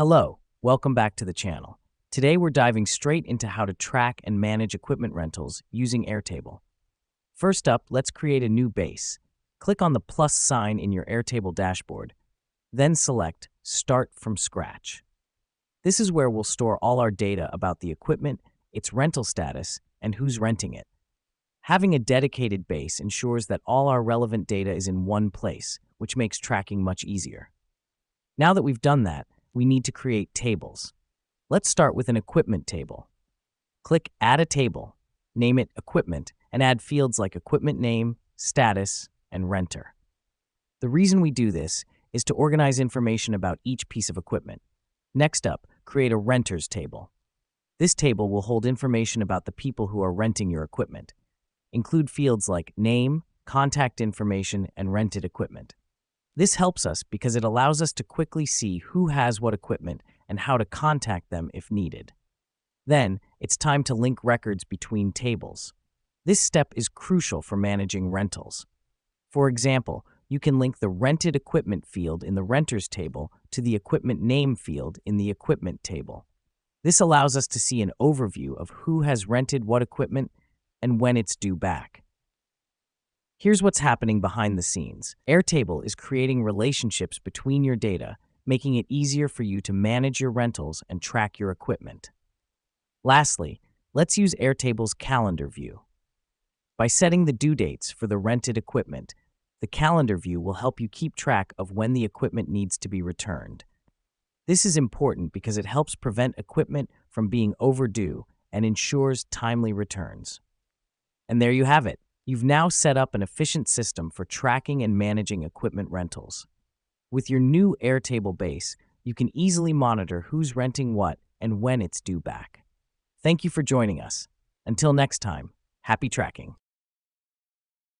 Hello, welcome back to the channel. Today we're diving straight into how to track and manage equipment rentals using Airtable. First up, let's create a new base. Click on the plus sign in your Airtable dashboard, then select Start from Scratch. This is where we'll store all our data about the equipment, its rental status, and who's renting it. Having a dedicated base ensures that all our relevant data is in one place, which makes tracking much easier. Now that we've done that, we need to create tables. Let's start with an equipment table. Click Add a Table, name it Equipment, and add fields like equipment name, status, and renter. The reason we do this is to organize information about each piece of equipment. Next up, create a renters table. This table will hold information about the people who are renting your equipment. Include fields like name, contact information, and rented equipment. This helps us because it allows us to quickly see who has what equipment and how to contact them if needed. Then, it's time to link records between tables. This step is crucial for managing rentals. For example, you can link the rented equipment field in the renters table to the equipment name field in the equipment table. This allows us to see an overview of who has rented what equipment and when it's due back. Here's what's happening behind the scenes. Airtable is creating relationships between your data, making it easier for you to manage your rentals and track your equipment. Lastly, let's use Airtable's calendar view. By setting the due dates for the rented equipment, the calendar view will help you keep track of when the equipment needs to be returned. This is important because it helps prevent equipment from being overdue and ensures timely returns. And there you have it. You've now set up an efficient system for tracking and managing equipment rentals. With your new Airtable base, you can easily monitor who's renting what and when it's due back. Thank you for joining us. Until next time, happy tracking.